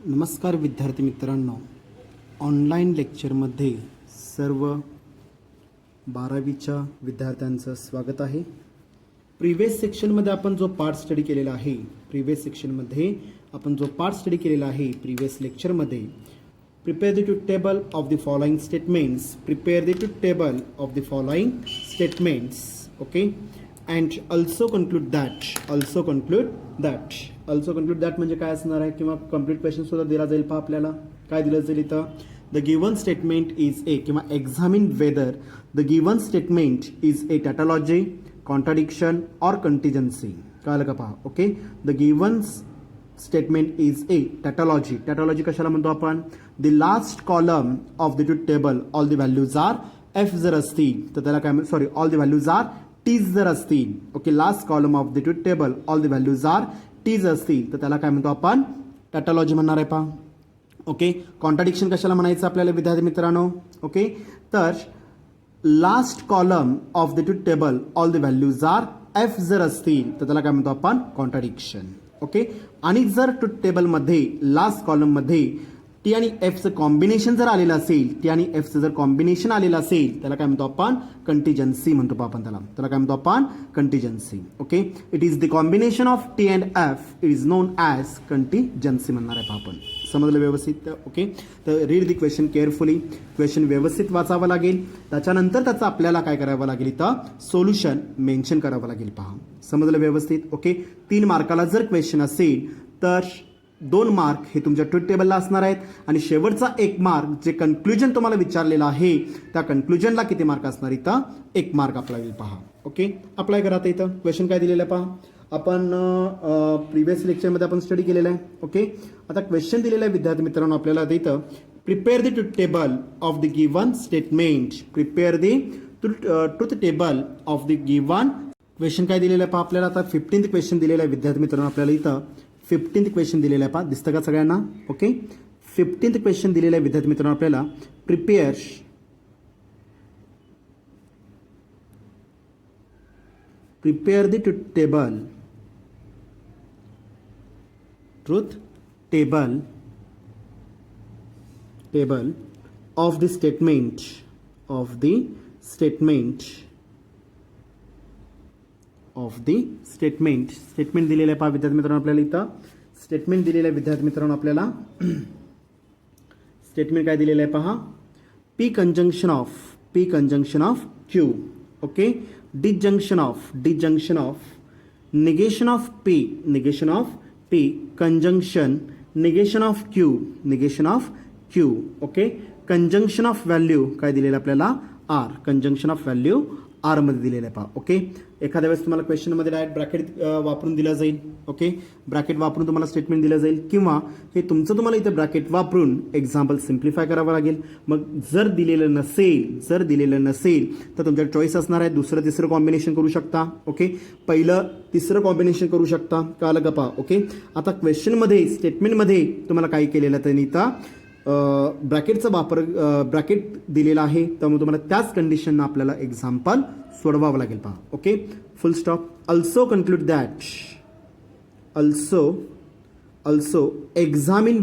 नमस्कार विद्यार्थी मित्रांनो, ऑनलाईन लेक्चरमध्ये सर्व 12वीच्या विद्यार्थ्यांचं स्वागत आहे. प्रिव्हियस सेक्शनमध्ये आपण जो पार्ट स्टडी केलेला आहे, प्रिव्हियस लेक्चरमध्ये prepare the truth table of the following statements, okay, and also conclude that म्हणजे काय असणार आहे किंवा कम्प्लीट क्वेश्चन सुद्धा दिला जाईल. पहा आपल्याला काय दिलं जाईल इथं, the given statement is a, किंवा examine whether the given statement is a tautology, contradiction or contingency. कळलं का? पहा, okay. The given statement is a tautology कशाला म्हणतो आपण? The last column of the truth table all the values are F जर असतील तर त्याला काय, sorry, all the values are Ts जर असतील, okay, last column of the truth table all the values are tease असतील तर त्याला काय म्हणतो आपण? टॅटॉलॉजी म्हणणार आहे. पहा, ओके. कॉन्ट्राडिक्शन कशाला म्हणायचं आपल्याला विद्यार्थी मित्रांनो? ओके, तर last column of the truth table all the values are F जर असतील तर त्याला काय म्हणतो आपण? कॉन्ट्राडिक्शन. ओके. आणि जर ट्रूथ टेबलमध्ये लास्ट कॉलममध्ये टी आणि एफचं कॉम्बिनेशन जर आलेलं असेल, त्याला काय म्हणतो आपण? कंटिजन्सी म्हणतो आपण त्याला काय म्हणतो आपण? Contingency. Okay. It is the combination of T and F, it is known as contingency म्हणणार आहे आपण. समजलं व्यवस्थित? ओके. तर read the question carefully. Question व्यवस्थित वाचावं लागेल, त्याच्यानंतर त्याचं आपल्याला काय करावं लागेल, इथं सोल्युशन मेन्शन करावं लागेल. पहा, समजलं व्यवस्थित? ओके. 3 मार्काला जर क्वेश्चन असेल तर 2 मार्क हे तुमच्या ट्रूथ टेबलला असणार आहेत आणि शेवटचा 1 मार्क जे कन्क्लुजन तुम्हाला विचारलेलं आहे त्या कन्क्लुजनला किती मार्क असणार? इथं 1 मार्क अप्लाय होईल. पहा, ओके. अप्लाय करा. इथं क्वेश्चन काय दिलेलं आहे पहा. आपण प्रिव्हियस लेक्चरमध्ये आपण स्टडी केलेलं आहे. ओके. आता क्वेश्चन दिलेलं आहे विद्यार्थी मित्रांनो आपल्याला इथं, prepare the truth table of the given statement. Truth table of the given. Question काय दिलेलं आहे पहा आपल्याला. आता 15th क्वेश्चन दिलेलं आहे विद्यार्थी मित्रांनो आपल्याला इथं. 15th क्वेश्चन दिलेलं आहे पहा, दिसतं का सगळ्यांना? ओके. 15th क्वेश्चन दिलेलं आहे विद्यार्थी मित्रांनो आपल्याला, prepare the truth table of the statement statement दिलेलं आहे पहा विद्यार्थी मित्रांनो आपल्याला इथं. स्टेटमेंट दिलेलं आहे विद्यार्थी मित्रांनो आपल्याला. स्टेटमेंट काय दिलेलं आहे पहा. P conjunction of Q, okay. Disjunction of negation of P conjunction negation of Q, okay. Conjunction of value काय दिलेलं आपल्याला? R. Conjunction of value R मध्ये दिलेलं आहे पहा. ओके. एखाद्या वेळेस तुम्हाला क्वेश्चनमध्ये डायरेक्ट ब्रॅकेट वापरून दिलं जाईल. ओके. ब्रॅकेट वापरून तुम्हाला स्टेटमेंट दिलं जाईल किंवा हे तुमचं तुम्हाला इथे ब्रॅकेट वापरून एक्झाम्पल सिम्प्लिफाय करावं लागेल. मग जर दिलेलं नसेल तर तुमच्या चॉईस असणार आहे. दुसरं तिसरं कॉम्बिनेशन करू शकता. ओके. पहिलं तिसरं कॉम्बिनेशन करू शकता. कळलं का? पहा, ओके. आता क्वेश्चनमध्ये स्टेटमेंटमध्ये तुम्हाला काय केलेलं त्यांनी इथं ब्रॅकेटचा वापर, ब्रॅकेट दिलेला आहे, त्यामुळे तुम्हाला त्याच कंडिशननं आपल्याला एक्झाम्पल सोडवावं लागेल. पहा, okay. Full stop. Also conclude that also examine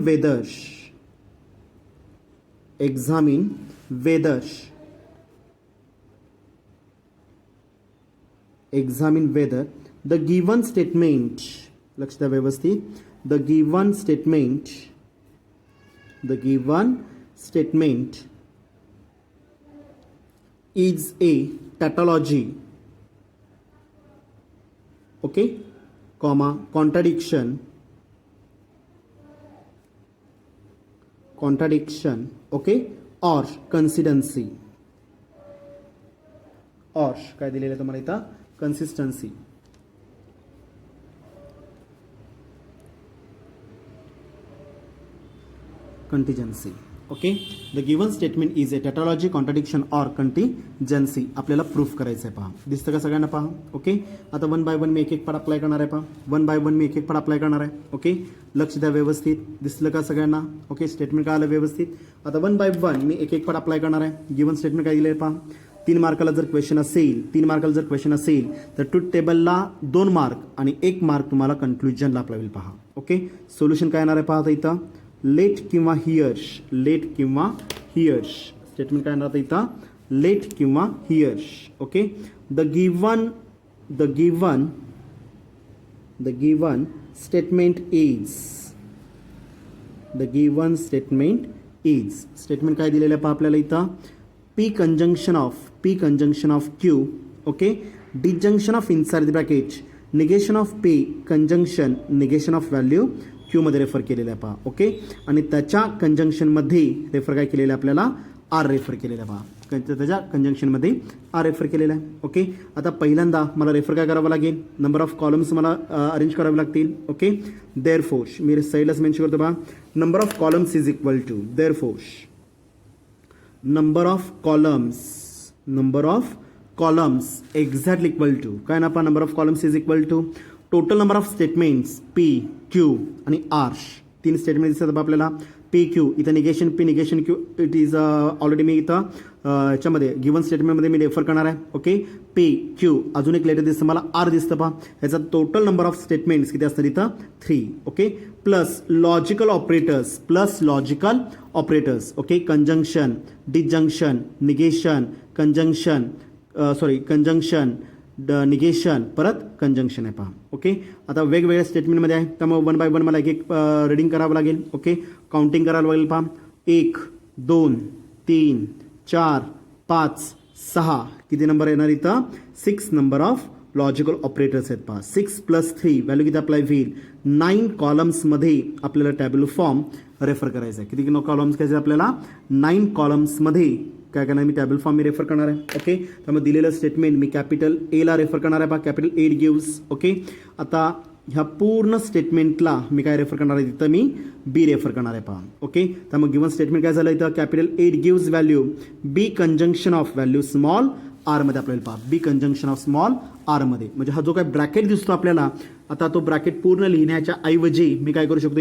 whether the given statement, लक्ष द्या व्यवस्थित, the given statement is a tautology, okay, comma, contradiction, okay, or consistency, or काय दिलेलं तुम्हाला इथं? consistency. Contingency, okay. The given statement is a tautology, contradiction or contingency आपल्याला proof करायचं आहे. पहा, दिसतं का सगळ्यांना? पहा, ओके. आता 1 बाय 1 मी एक पार्ट अप्लाय करणार आहे. पहा, 1 बाय 1 मी एक पार्ट अप्लाय करणार आहे. ओके. लक्ष द्या व्यवस्थित. दिसलं का सगळ्यांना? ओके. स्टेटमेंट काय आलं व्यवस्थित? आता 1 बाय 1 मी एक पार्ट अप्लाय करणार आहे. गिवन स्टेटमेंट काय दिलं आहे पहा. 3 मार्काला जर क्वेश्चन असेल तर ट्रूथ टेबलला 2 मार्क आणि 1 मार्क तुम्हाला कन्क्लुजनला अप्लाय होईल. पहा, ओके. सोल्युशन काय येणार आहे पहा. आता इथं लेट किंवा हियर्स, लेट किंवा हियर्स स्टेटमेंट काय येणार इथं, लेट किंवा here's. Okay, the given statement is, the given statement is statement काय दिलेलं आहे पहा आपल्याला इथं, P conjunction of Q, okay, disjunction of inside the bracket, negation of P, conjunction, negation of value Q मध्ये रेफर केलेलं आहे पहा. ओके, आणि त्याच्या कंजंक्शनमध्ये रेफर काय केलेलं आहे आपल्याला, आर रेफर केलेलं आहे पहा, त्याच्या कंजंक्शनमध्ये आर रेफर केलेलं आहे. ओके, आता पहिल्यांदा मला रेफर काय करावं लागेल, नंबर ऑफ कॉलम्स मला अरेंज करावे लागतील. ओके, देअरफोर मी साईडलाच मेन्शन करतो पहा, number of columns is equal to therefore number of columns exactly equal to काय ना आपण, number of columns is equal to total number of statements P, Q आणि R. तीन स्टेटमेंट दिसतात आपल्याला, P, Q, इथं negation P, negation Q, it is already मी इथं याच्यामध्ये गिवन स्टेटमेंटमध्ये मी रेफर करणार आहे. ओके, P, Q, अजून एक लेटर दिसतं मला R दिसतं पहा, ह्याचा टोटल नंबर ऑफ स्टेटमेंट्स किती असतात इथं 3. Okay, plus logical operators, okay, conjunction, disjunction, negation, conjunction, negation, परत कंजंक्शन आहे पहा. ओके, आता वेगवेगळ्या स्टेटमेंटमध्ये आहे, त्यामुळे वन बाय वन मला एक एक रीडिंग करावं लागेल. ओके, काउंटिंग करावं लागेल पहा, 1 2 3 4 5 6, किती नंबर येणार इथं, 6 नंबर ऑफ लॉजिकल ऑपरेटर्स आहेत पहा. 6 + 3 व्हॅल्यू किती अप्लाय होईल, 9 कॉलम्समध्ये आपल्याला टॅब्युलर फॉर्म रेफर करायचा आहे. किती कॉलम्स घ्यायचे आपल्याला, 9 कॉलम्समध्ये काय करणार मी, टॅबल फॉर्म मी रेफर करणार आहे. ओके, त्यामुळे दिलेलं स्टेटमेंट मी कॅपिटल एला रेफर करणार आहे पहा, कॅपिटल ए गिव्स. ओके, आता ह्या पूर्ण स्टेटमेंटला मी काय रेफर करणार आहे, तिथं मी बी रेफर करणार आहे पहा. ओके, त्यामुळे गिवन स्टेटमेंट काय झालं इथं, capital A gives value B conjunction of value small R मध्ये आपल्याला पहा, B conjunction of small R मध्ये. म्हणजे हा जो काय ब्रॅकेट दिसतो आपल्याला, आता तो ब्रॅकेट पूर्ण लिहिण्याच्या ऐवजी मी काय करू शकतो,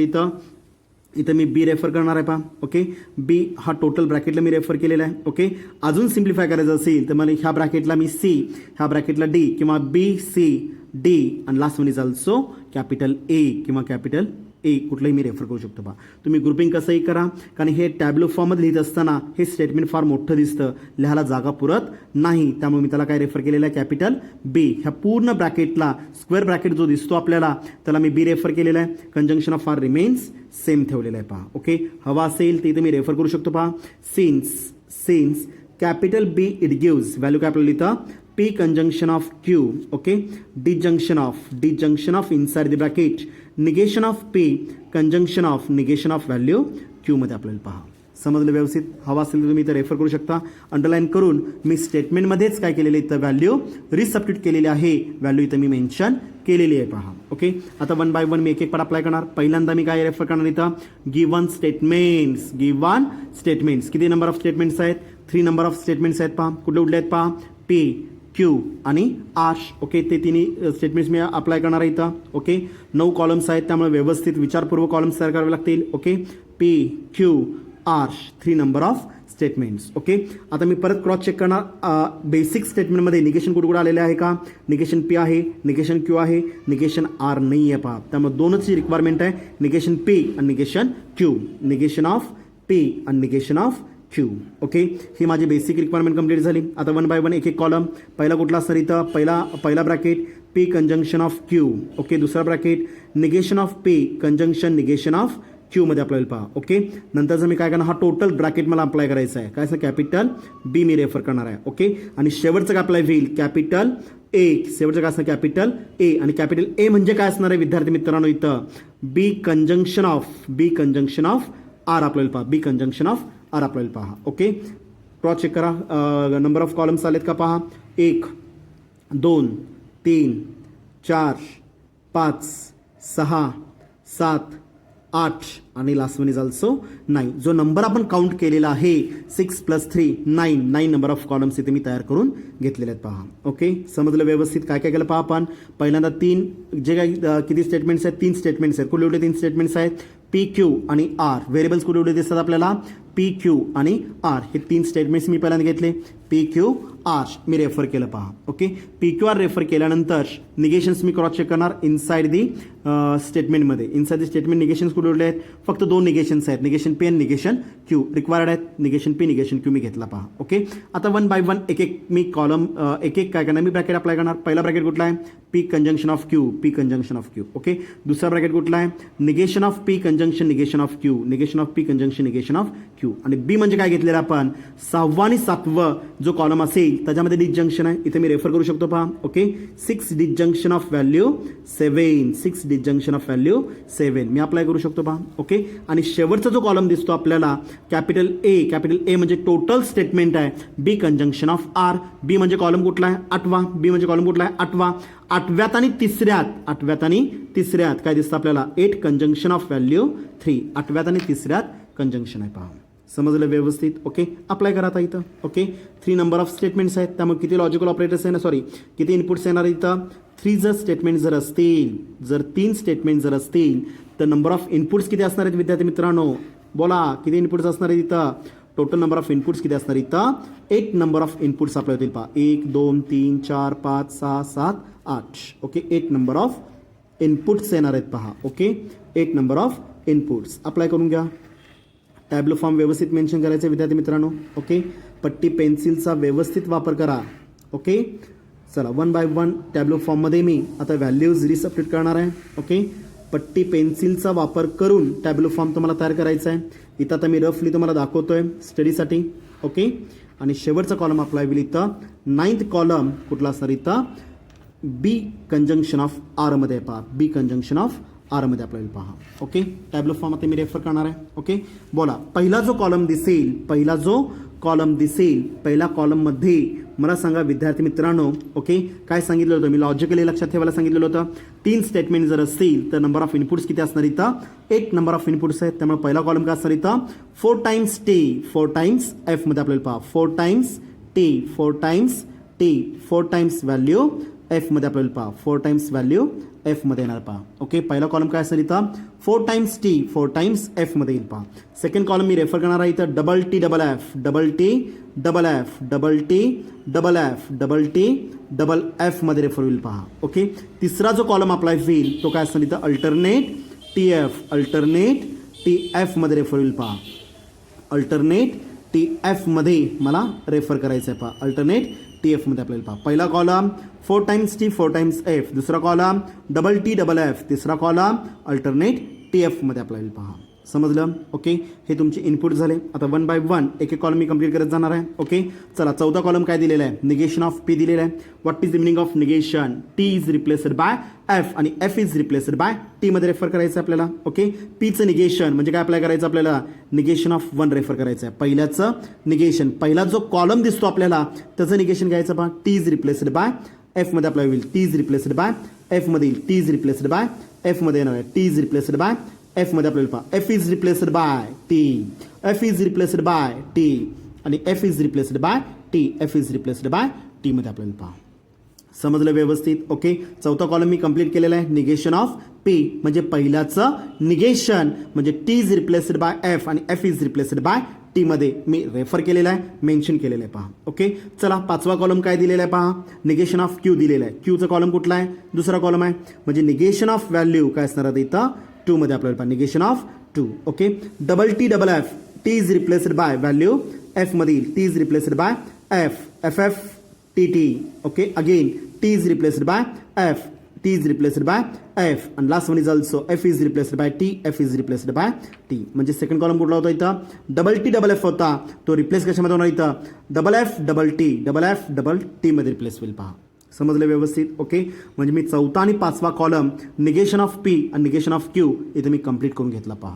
इथं मी बी रेफर करणार आहे पहा. ओके, बी हा टोटल ब्रॅकेटला मी रेफर केलेला आहे. ओके, अजून सिम्प्लिफाय करायचं असेल तर मला ह्या ब्रॅकेटला मी सी, ह्या ब्रॅकेटला डी किंवा बी सी डी, आणि last one is also capital ए किंवा कॅपिटल ए, कुठलंही मी रेफर करू शकतो पहा. तुम्ही ग्रुपिंग कसंही करा, कारण हे टॅब्लो फॉर्ममध्ये लिहित असताना हे स्टेटमेंट फार मोठं दिसतं, लिहायला जागा पुरत नाही, त्यामुळे मी त्याला काय रेफर केलेलं आहे, कॅपिटल बी. ह्या पूर्ण ब्रॅकेटला स्क्वेअर ब्रॅकेट जो दिसतो आपल्याला त्याला मी बी रेफर केलेलं आहे. Conjunction of R remains same ठेवलेलं आहे पहा. ओके, हवा असेल तर इथे मी रेफर करू शकतो पहा, since capital B it gives value काय आपल्याला इथं, P conjunction of Q, okay, disjunction of inside the bracket, negation of P, conjunction of value Q मध्ये आपल्याला पहा. समजलं व्यवस्थित, हवा असेल तर तुम्ही इथं रेफर करू शकता. अंडरलाईन करून मी स्टेटमेंटमध्येच काय केलेलं इथं व्हॅल्यू रिसबस्टिट्यूट केलेली आहे, व्हॅल्यू इथं मी मेन्शन केलेली आहे पहा. ओके, आता वन बाय वन मी एक एक पार्ट अप्लाय करणार. पहिल्यांदा मी काय रेफर करणार इथं, गिवन स्टेटमेंट्स, किती नंबर ऑफ स्टेटमेंट्स आहेत, 3 नंबर ऑफ स्टेटमेंट्स आहेत पहा. कुठले आहेत पहा, P, Q आणि R. ओके, ते तिन्ही स्टेटमेंट्स मी अप्लाय करणार आहे इथं. ओके, 9 कॉलम्स आहेत, त्यामुळे व्यवस्थित विचारपूर्वक कॉलम्स तयार करावे लागतील. Okay, P, Q, R, 3 number of statements. Okay, आता मी परत क्रॉस चेक करणार, बेसिक स्टेटमेंटमध्ये निगेशन कुठे आलेले आहे का, निगेशन P आहे, निगेशन Q आहे, निगेशन R नाही आहे पहा. त्यामुळे दोनच रिक्वायरमेंट आहे, निगेशन P आणि negation Q, negation of P आणि निगेशन ऑफ Q. ओके, ही माझी बेसिक रिक्वायरमेंट कंप्लीट झाली. आता वन बाय वन एक एक कॉलम, पहिला कुठला सर इथं, पहिला bracket P conjunction of Q. Okay, दुसरा bracket negation of P conjunction negation of Q मध्ये आपल्याला पहा. ओके, नंतरचं मी काय करणार, हा टोटल ब्रॅकेट मला अप्लाय करायचा आहे, काय कॅपिटल B मी रेफर करणार आहे. ओके, आणि शेवटचं काय अप्लाय होईल, कॅपिटल ए, शेवटचं काय असणार कॅपिटल ए, आणि कॅपिटल ए म्हणजे काय असणार आहे विद्यार्थी मित्रांनो, इथं बी कंजंक्शन ऑफ आर आपल्याला पहा, बी कंजंक्शन ऑफ आर आपल्याला पहा. ओके, क्रॉस चेक करा, नंबर ऑफ कॉलम्स आलेत का पहा, 1 2 3 4 5 6 7 8 आणि लास्ट वन इज ऑल्सो 9. जो नंबर आपण काउंट केलेला आहे 6 + 3 9 नंबर ऑफ कॉलम्स इथे मी तयार करून घेतलेले आहेत पहा. ओके, समजलं व्यवस्थित, काय काय केलं पहा आपण. पहिल्यांदा 3 जे काही किती स्टेटमेंट्स आहेत, 3 स्टेटमेंट्स आहेत. कुठले 3 स्टेटमेंट्स आहेत, P, Q आणि R. व्हेरिएबल्स कुठे दिसतात आपल्याला, P, Q आणि R. हे 3 स्टेटमेंट्स मी पहिल्यांदा घेतले. पी क्यू आर मी रेफर केलं पहा. Okay, P Q R refer केल्यानंतर निगेशन्स मी क्रॉस चेक करणार इनसाइड दी स्टेटमेंटमध्ये. इनसाइड दी स्टेटमेंट निगेशन्स कुठे उरले आहेत? फक्त 2 निगेशन्स आहेत, निगेशन पी आणि निगेशन क्यू रिक्वायर्ड आहेत. निगेशन पी निगेशन क्यू मी घेतला पहा. ओके, आता वन बाय वन एक एक मी कॉलम एक एक काय करणार, मी ब्रॅकेट अप्लाय करणार. पहिला ब्रॅकेट कुठला आहे? P conjunction of Q, P conjunction of Q. Okay, दुसरा ब्रॅकेट कुठला आहे? Negation of P conjunction negation of Q, negation of P conjunction negation of Q. आणि बी म्हणजे काय घेतलेलं आपण? 6वा आणि 7वं जो कॉलम असेल त्याच्यामध्ये डिसजंक्शन आहे, इथे मी रेफर करू शकतो पहा. Okay, 6 disjunction of value 7, 6 disjunction of value 7 me apply करू शकतो पहा. ओके, आणि शेवटचा जो कॉलम दिसतो आपल्याला कॅपिटल ए म्हणजे टोटल स्टेटमेंट आहे. बी कंजंक्शन ऑफ आर, बी म्हणजे कॉलम कुठला आहे? 8वा. बी म्हणजे कॉलम कुठला आहे? 8वा. 8व्यात आणि तिसऱ्यात काय दिसतं आपल्याला? 8 कंजंक्शन ऑफ व्हॅल्यू 3. 8व्यात आणि तिसऱ्यात कंजंक्शन आहे पहा. समजलं व्यवस्थित? ओके, अप्लाय करा आता इथं. ओके, 3 नंबर ऑफ स्टेटमेंट्स आहेत, त्यामुळे किती लॉजिकल ऑपरेटर्स आहे ना, सॉरी किती इनपुट्स येणार इथं? 3 जर स्टेटमेंट जर असतील, जर 3 स्टेटमेंट जर असतील तर नंबर ऑफ इनपुट्स किती असणार आहेत विद्यार्थी मित्रांनो? बोला, किती इनपुट्स असणार आहेत इथं? टोटल नंबर ऑफ इनपुट्स किती असणार इथं? 8 नंबर ऑफ इनपुट्स अप्लाय होतील पहा. 1 2 3 4 5 6 7 8. ओके, 8 नंबर ऑफ इनपुट्स येणार आहेत पहा. Okay, 8 number of inputs apply करून घ्या. टॅब्लो फॉर्म व्यवस्थित मेन्शन करायचं विद्यार्थी मित्रांनो. ओके, पट्टी पेन्सिलचा व्यवस्थित वापर करा. ओके, चला वन बाय वन टॅब्लो फॉर्ममध्ये मी आता व्हॅल्यूज रिसबमिट करणार आहे. ओके, पट्टी पेन्सिलचा वापर करून टॅब्लो फॉर्म तुम्हाला तयार करायचा आहे. इथं आता मी रफली तुम्हाला दाखवतोय स्टडीसाठी. ओके, आणि शेवटचा कॉलम अप्लाय होईल इथं. 9th कॉलम कुठला असणार इथं? बी कंजंक्शन ऑफ आरमध्ये पहा. बी कंजंक्शन ऑफ आरमध्ये आपल्याला पहा. ओके, टॅब्लो फॉर्म आता मी रेफर करणार आहे. ओके, बोला, पहिला जो कॉलम दिसेल पहिल्या कॉलममध्ये मला सांगा विद्यार्थी मित्रांनो. ओके, काय सांगितलं होतं मी? लॉजिकली लक्षात ठेवायला सांगितलेलं होतं. 3 स्टेटमेंट जर असतील तर नंबर ऑफ इनपुट्स किती असणार इथं? 8 नंबर ऑफ इनपुट्स आहेत, त्यामुळे पहिला कॉलम काय असणार इथं? 4 टाइम्स टी, 4 टाइम्स एफमध्ये आपल्याला पहा. 4 times T, 4 times T, 4 times value एफमध्ये आपल्याला पहा. 4 टाइम्स व्हॅल्यू एफमध्ये येणार पहा. ओके, पहिला कॉलम काय असेल इथं? 4 टाइम्स टी, 4 टाइम्स एफमध्ये येईल पहा. सेकंड कॉलम मी रेफर करणार आहे इथं double T double F, double T double F, double T double F, double T double एफमध्ये रेफर होईल पहा. ओके, तिसरा जो कॉलम अप्लाय होईल तो काय असणार इथं? Alternate T F, alternate T एफमध्ये रेफर होईल पहा. अल्टरनेट टी एफमध्ये मला रेफर करायचं आहे पहा. अल्टरनेट टी एफमध्ये आपल्याला पहा. पहिला column 4 times T, 4 times F, दुसरा column double T double F, तिसरा कॉलम अल्टरनेट टी एफमध्ये आपल्याला पहा. समजलं? ओके, हे तुमचे इनपुट झाले. आता वन बाय वन एक एक कॉलम मी कंप्लीट करत जाणार आहे. ओके, चला 4था कॉलम काय दिलेला आहे? निगेशन ऑफ पी दिलेला आहे. What is the meaning of negation? T is replaced by F आणि F is replaced by T मध्ये रेफर करायचं आपल्याला. ओके, पीचं निगेशन म्हणजे काय अप्लाय करायचं आपल्याला? निगेशन ऑफ 1 रेफर करायचं आहे. पहिल्याचं निगेशन, पहिला जो कॉलम दिसतो आपल्याला त्याचं निगेशन घ्यायचं पहा. टी इज रिप्लेस्ड बाय एफमध्ये अप्लाय होईल. टी इज रिप्लेस्ड बाय एफमध्ये येईल. टी इज रिप्लेस्ड बाय एफमध्ये येणार आहे. टी इज रिप्लेस्ड बाय एफमध्ये आपल्याला पहा. F is replaced by T, F is replaced by T आणि F is replaced by T, F is replaced by T मध्ये आपल्याला पहा. समजलं व्यवस्थित? ओके, 4था कॉलम मी कंप्लीट केलेला आहे. निगेशन ऑफ पी म्हणजे पहिल्याचं निगेशन म्हणजे T is replaced by F आणि F is replaced by T मध्ये मी रेफर केलेला आहे, मेन्शन केलेलं आहे पहा. ओके, चला 5वा कॉलम काय दिलेला आहे पहा? निगेशन ऑफ क्यू दिलेला आहे. क्यूचा कॉलम कुठला आहे? दुसरा कॉलम आहे, म्हणजे निगेशन ऑफ व्हॅल्यू काय असणार आहे इथं? 2 मध्ये आपल्याला पहा. Negation of 2. Okay, double T double F, T is replaced by value F मध्ये येईल. T is replaced by F, F F T T. Okay, again T is replaced by F, T is replaced by F आणि last one is also F is replaced by T, F is replaced by T. म्हणजे second column कुठला होता इथं? Double T double F होता, तो replace कशामध्ये होणार इथं? Double F double T, double F double T मध्ये रिप्लेस होईल पहा. समजलं व्यवस्थित? ओके, म्हणजे मी 4था आणि 5वा कॉलम निगेशन ऑफ पी आणि निगेशन ऑफ क्यू इथे मी कंप्लीट करून घेतला पहा.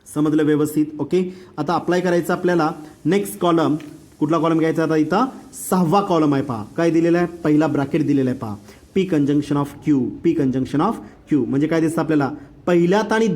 समजलं व्यवस्थित? ओके, आता अप्लाय करायचं आपल्याला नेक्स्ट कॉलम. कुठला कॉलम घ्यायचा आता इथं? 6वा कॉलम आहे पहा. काय दिलेला आहे? पहिला ब्रॅकेट दिलेला आहे पहा. P conjunction of Q, P conjunction of Q म्हणजे काय दिसतं आपल्याला? पहिल्यात आणि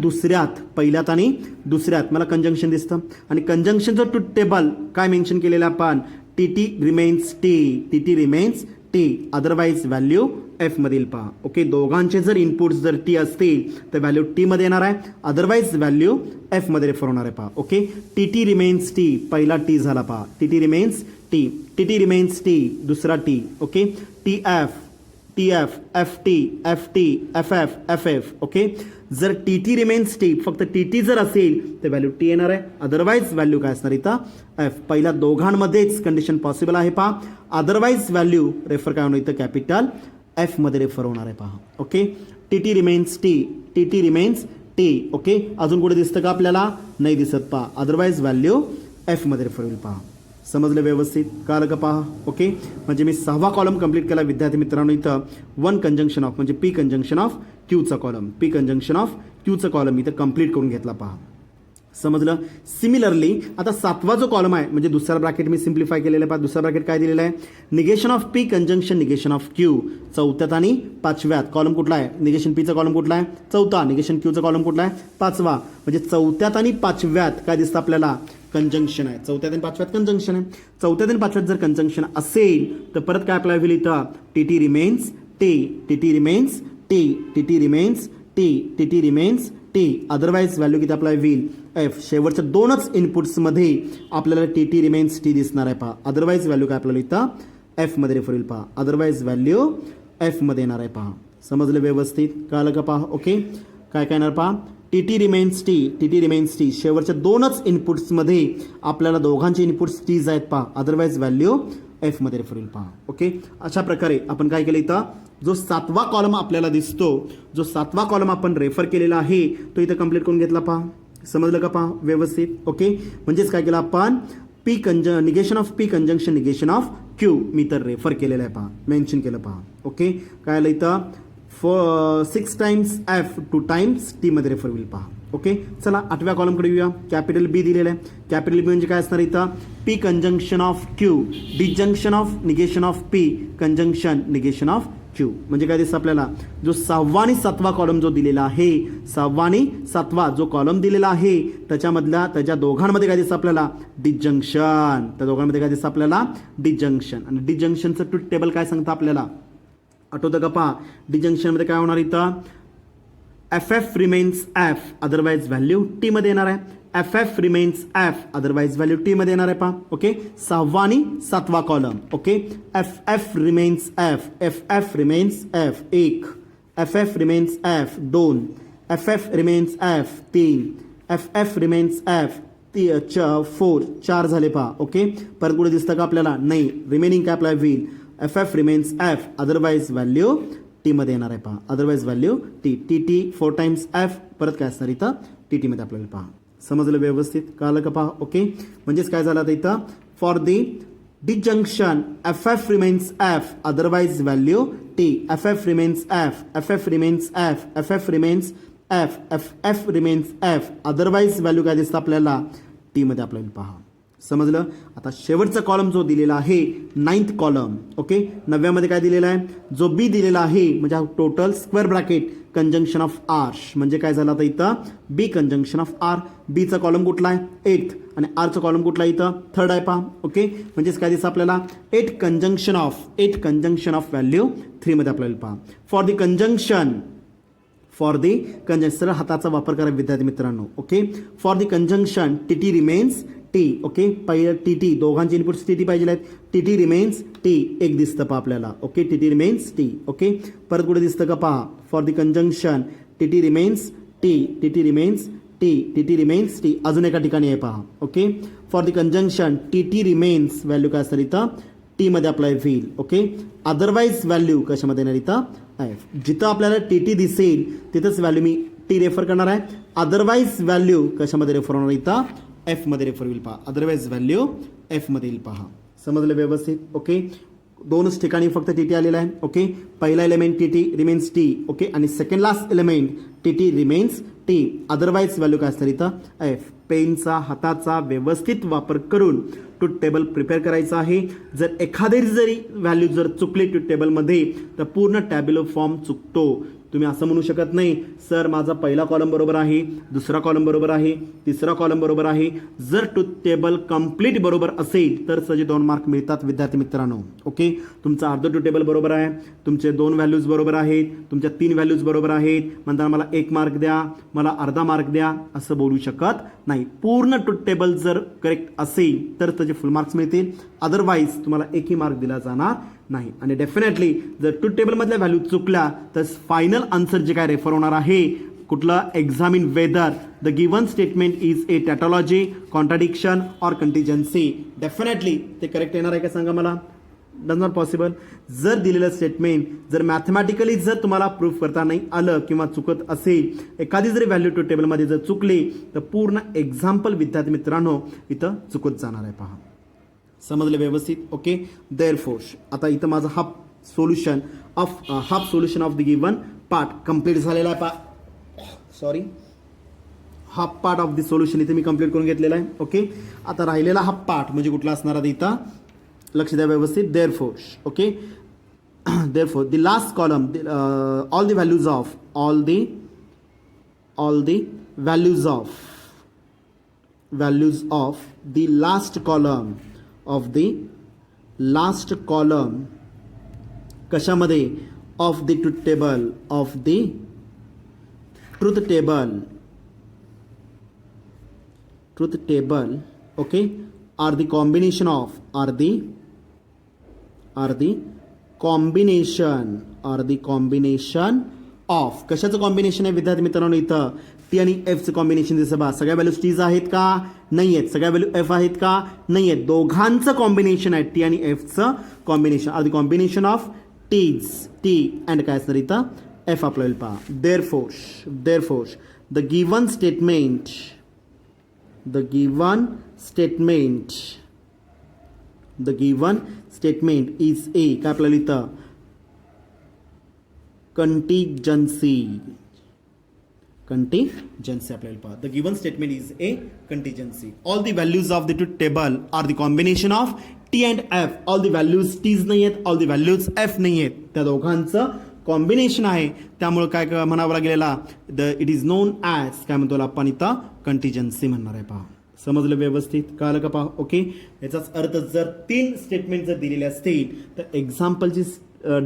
दुसऱ्यात मला कंजंक्शन दिसतं आणि कंजंक्शनचं ट्रूथ टेबल काय मेन्शन केलेलं आपण? T T remains T, T T remains T, otherwise value एफमधील पहा. ओके, दोघांचे जर इनपुट्स जर टी असतील तर व्हॅल्यू टीमध्ये येणार आहे, अदरवाईज व्हॅल्यू एफमध्ये रेफर होणार आहे पहा. Okay, T T remains T, पहिला टी झाला पहा, T T remains T, T T remains T, दुसरा T. Okay, T F, T F, F T, F T, F F, F F. Okay, जर T T remains T, फक्त T T जर असेल तर value T येणार आहे, otherwise value काय असणार इथं एफ. पहिल्या दोघांमध्येच कंडिशन पॉसिबल आहे पहा, अदरवाईज व्हॅल्यू रेफर काय होणार इथं कॅपिटल एफमध्ये रेफर होणार आहे पहा. Okay, T T remains T, T T remains T. Okay, अजून कुठे दिसतं का आपल्याला, नाही दिसत पहा, अदरवाईज व्हॅल्यू एफमध्ये रेफर होईल पहा. समजलं व्यवस्थित, कळलं का पहा. ओके, म्हणजे मी 6वा कॉलम कंप्लीट केला विद्यार्थी मित्रांनो. इथं वन कंजंक्शन ऑफ म्हणजे पी कंजंक्शन ऑफ क्यूचा कॉलम, पी कंजंक्शन ऑफ क्यूचा कॉलम इथं कंप्लीट करून घेतला पहा. समजलं. सिमिलरली आता 7वा जो कॉलम आहे म्हणजे दुसरा ब्रॅकेट मी सिम्प्लिफाय केलेला आहे पहा. दुसरा ब्रॅकेट काय दिलेला आहे, negation of P conjunction negation of Q. चौथ्यात आणि पाचव्यात कॉलम कुठला आहे, निगेशन पीचा कॉलम कुठला आहे, चौथा. निगेशन क्यूचा कॉलम कुठला आहे, पाचवा. म्हणजे चौथ्यात आणि पाचव्यात काय दिसतं आपल्याला, कंजंक्शन आहे. चौथ्यात आणि पाचव्यात कंजंक्शन आहे. चौथ्यात आणि पाचव्यात जर कंजंक्शन असेल तर परत काय अप्लाय होईल इथं, T T remains T, T T remains T, T T remains T, T T remains T. Otherwise value किती अप्लाय होईल एफ. शेवटच्या दोनच इनपुट्समध्ये आपल्याला टी टी रिमेन्स टी दिसणार आहे पहा, अदरवाईज व्हॅल्यू काय आपल्याला इथं एफमध्ये रेफर होईल पहा, अदरवाईज व्हॅल्यू एफमध्ये येणार आहे पहा. समजलं व्यवस्थित, कळलं का पहा. ओके, काय काय येणार पहा, T T remains T, T T remains T. शेवटच्या दोनच इनपुट्समध्ये आपल्याला दोघांचे इनपुट्स टीज आहेत पहा, अदरवाईज व्हॅल्यू एफमध्ये रेफर होईल पहा. ओके, अशा प्रकारे आपण काय केलं इथं, जो 7वा कॉलम आपल्याला दिसतो, जो 7वा कॉलम आपण रेफर केलेला आहे तो इथं कंप्लीट करून घेतला पहा. समजलं का पहा व्यवस्थित. ओके, म्हणजेच काय केलं आपण, P negation of P conjunction negation of Q मी तर रेफर केलेलं आहे पहा, मेन्शन केलं पहा. ओके, काय आलं इथं 6 टाइम्स एफ 2 टाइम्स टी मध्ये रेफर होईल पहा. ओके, चला 8व्या कॉलमकडे येऊया. कॅपिटल बी दिलेलं आहे. कॅपिटल बी म्हणजे काय असणार इथं, P conjunction of Q disjunction of negation of P conjunction negation of Q. म्हणजे काय दिसतं आपल्याला, जो 6वा आणि 7वा कॉलम जो दिलेला आहे, 6वा आणि 7वा जो कॉलम दिलेला आहे त्याच्या दोघांमध्ये काय दिसतं आपल्याला, डिजंक्शन. त्या दोघांमध्ये काय दिसतं आपल्याला, डिजंक्शन. आणि डिजंक्शनचं ट्रूथ टेबल काय सांगतं आपल्याला, आठवतं का पहा. डिजंक्शनमध्ये काय होणार इथं, F F remains F, otherwise value T मध्ये येणार आहे. F F remains F, otherwise value T मध्ये येणार आहे पहा. ओके, 6वा आणि 7वा column. Okay, F F remains F, F F remains F 1, F F remains F 2, F F remains F 3, F F remains F 4, 4 झाले पहा. ओके, परत कुठे दिसतं का आपल्याला, नाही. रिमेनिंग काय अप्लाय होईल, F F remains F, otherwise value T मध्ये येणार आहे पहा, otherwise value T. T T 4 times F, परत काय असणार इथं, टी टी मध्ये आपल्याला पहा. समजलं व्यवस्थित, कळलं का पहा. ओके, म्हणजेच काय झालं आता इथं, for the disjunction F F remains F, otherwise value T. F F remains F, F F remains F, F F remains F, F F remains F, otherwise value काय दिसतं आपल्याला, टी मध्ये आपल्याला पहा. समजलं. आता शेवटचा कॉलम जो दिलेला आहे 9th कॉलम. ओके, 9व्यामध्ये काय दिलेला आहे, जो बी दिलेला आहे म्हणजे total square bracket conjunction of R. म्हणजे काय झालं आता इथं, बी कंजंक्शन ऑफ आर. बीचा कॉलम कुठला आहे, 8th, आणि आरचा कॉलम कुठला आहे इथं, 3rd आहे पहा. ओके, म्हणजेच काय दिसतं आपल्याला, 8 कंजंक्शन ऑफ व्हॅल्यू 3 मध्ये आपल्याला पहा. फॉर दी कंजंक्शन सरळ हाताचा वापर करा विद्यार्थी मित्रांनो. Okay, for the conjunction T T remains T. Okay, पहिलं टी टी, दोघांचे इनपुट्स टी टी पाहिजे आहेत. टी टी रिमेन्स टी 1 दिसतं पहा आपल्याला. Okay, T T remains T. Okay, परत कुठे दिसतं का पहा, for the conjunction T T remains T, T T remains T, T T remains T, अजून एका ठिकाणी आहे पहा. Okay, for the conjunction T T remains value काय असणार इथं, टी मध्ये अप्लाय होईल. ओके, अदरवाईज व्हॅल्यू कशामध्ये येणार इथं, एफ. जिथं आपल्याला टी टी दिसेल तिथंच व्हॅल्यू मी टी रेफर करणार आहे. अदरवाईज व्हॅल्यू कशामध्ये रेफर होणार इथं, एफ मध्ये रेफर होईल पहा, अदरवाईज व्हॅल्यू एफ मध्ये येईल पहा. समजलं व्यवस्थित. ओके, दोनच ठिकाणी फक्त टी टी आलेला आहे. ओके, पहिला element T T remains T. Okay, आणि second last element T T remains T, otherwise value काय असणार इथं, एफ. पेनचा हाताचा व्यवस्थित वापर करून ट्रूथ टेबल प्रिपेअर करायचा आहे. जर एखादी जरी व्हॅल्यू जर चुकली ट्रूथ टेबलमध्ये तर पूर्ण टॅब्युलर फॉर्म चुकतो. तुम्ही असं म्हणू शकत नाही सर माझा पहिला कॉलम बरोबर आहे, दुसरा कॉलम बरोबर आहे, तिसरा कॉलम बरोबर आहे. जर ट्रुथ टेबल कंप्लीट बरोबर असेल तर त्याचे 2 मार्क मिळतात विद्यार्थी मित्रांनो. ओके, तुमचं अर्ध ट्रुथ टेबल बरोबर आहे, तुमचे 2 व्हॅल्यूज बरोबर आहेत, तुमच्या 3 व्हॅल्यूज बरोबर आहेत, म्हणताना मला 1 मार्क द्या, मला अर्धा मार्क द्या असं बोलू शकत नाही. पूर्ण ट्रुथ टेबल जर करेक्ट असेल तर त्याचे फुल मार्क्स मिळतील, अदरवाईज तुम्हाला एकही मार्क दिला जाणार नाही. आणि डेफिनेटली जर ट्रुथ टेबलमधल्या व्हॅल्यू चुकल्या तर फायनल आन्सर जे काय रेफर होणार आहे कुठलं, examine whether the given statement is a tautology, contradiction or contingency. Definitely ते करेक्ट येणार आहे का सांगा मला. Does not possible. जर दिलेलं स्टेटमेंट जर मॅथमॅटिकली जर तुम्हाला प्रूफ करता नाही आलं किंवा चुकत असेल, एखादी जरी व्हॅल्यू ट्रुथ टेबलमध्ये जर चुकली तर पूर्ण एक्झाम्पल विद्यार्थी मित्रांनो इथं चुकत जाणार आहे. पहा, समजलं व्यवस्थित. ओके, देअरफोर आता इथं माझं half solution of the given part complete झालेला आहे. Sorry, half part of the solution इथे मी कंप्लीट करून घेतलेला आहे. ओके, आता राहिलेला हाफ पार्ट म्हणजे कुठला असणार आहे इथं, लक्ष द्या व्यवस्थित. Therefore okay, therefore the last column all the values of all the values of the last column of the last column कशामध्ये, of the truth table, of the truth table okay, are the combination of कशाचं combination आहे विद्यार्थी मित्रांनो, इथं T आणि एफचं combination दिसतं बा. सगळ्या व्हॅल्यूज टीज आहेत का, नाही आहेत. सगळ्या व्हॅल्यू एफ आहेत का, नाही आहेत. दोघांचं कॉम्बिनेशन आहे, टी आणि एफचं combination. Are the combination of Ts, T and काय असणार इथं एफ आपल्याला पहा. Therefore the given statement is a काय आपल्याला इथं कंटिजन्सी आपल्याला पहा. The given statement is a contingency. All the values of the truth table are the combination of T and F. All the values Ts नाही आहेत, all the values F नाही आहेत, त्या दोघांचं कॉम्बिनेशन आहे. त्यामुळे काय म्हणावं लागलेला, इट इज नोन ॲज काय म्हणतो आपण इथं कंटिजन्सी म्हणणार आहे. पहा, समजलं व्यवस्थित, कळलं का पहा. ओके, याचाच अर्थ जर 3 स्टेटमेंट जर दिलेले असतील तर एक्झाम्पलची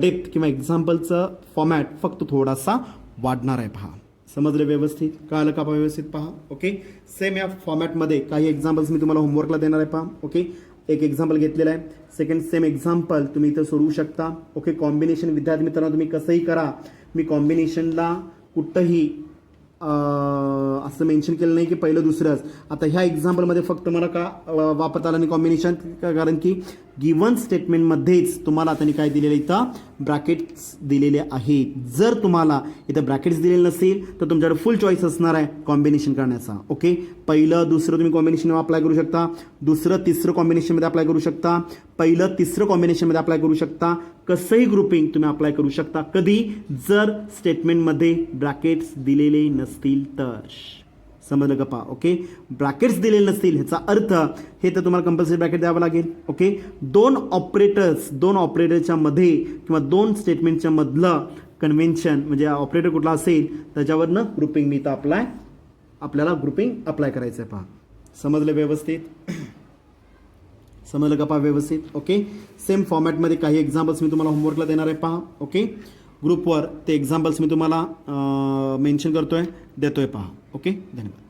डेप्थ किंवा एक्झाम्पलचं फॉर्मॅट फक्त थोडासा वाढणार आहे. पहा, समजलं व्यवस्थित, कळलं का पहा व्यवस्थित. पहा, ओके, सेम या फॉर्मॅटमध्ये काही एक्झाम्पल्स मी तुम्हाला होमवर्कला देणार आहे. पहा, ओके, एक एक्झाम्पल घेतलेलं आहे, सेकंड सेम एक्झाम्पल तुम्ही इथं सोडवू शकता. ओके, कॉम्बिनेशन विद्यार्थी मित्रांनो तुम्ही कसंही करा, मी कॉम्बिनेशनला कुठंही असं मेन्शन केलं नाही की पहिलं दुसरंच. आता ह्या एक्झाम्पलमध्ये फक्त मला का वापरता आलं नाही कॉम्बिनेशन, कारण की गिवन स्टेटमेंटमध्येच तुम्हाला त्यांनी काय दिलेलं इथं ब्रॅकेट्स दिलेले आहेत. जर तुम्हाला इथं ब्रॅकेट्स दिलेले नसेल तर तुमच्याकडे फुल चॉईस असणार आहे कॉम्बिनेशन करण्याचा. ओके, पहिलं दुसरं तुम्ही कॉम्बिनेशन अप्लाय करू शकता, दुसरं तिसरं कॉम्बिनेशनमध्ये अप्लाय करू शकता, पहिलं तिसरं कॉम्बिनेशनमध्ये अप्लाय करू शकता, कसंही ग्रुपिंग तुम्ही अप्लाय करू शकता. कधी, जर स्टेटमेंटमध्ये ब्रॅकेट्स दिलेले नसतील तर. समजलं का पहा. ओके, ब्रॅकेट्स दिलेले नसतील ह्याचा अर्थ हे तर तुम्हाला कंपल्सरी ब्रॅकेट द्यावं लागेल. ओके, 2 ऑपरेटरच्या मध्ये किंवा 2 स्टेटमेंटच्या मधलं कन्व्हेन्शन म्हणजे ऑपरेटर कुठला असेल त्याच्यावरनं ग्रुपिंग मी इथं आपल्याला ग्रुपिंग अप्लाय करायचं आहे. पहा, समजलं व्यवस्थित, समजलं का पहा व्यवस्थित. ओके, सेम फॉर्मॅटमध्ये काही एक्झाम्पल्स मी तुम्हाला होमवर्कला देणार आहे. पहा, ओके, ग्रुपवर ते एक्झाम्पल्स मी तुम्हाला मेन्शन करतोय, देतोय. पहा, ओके, धन्यवाद.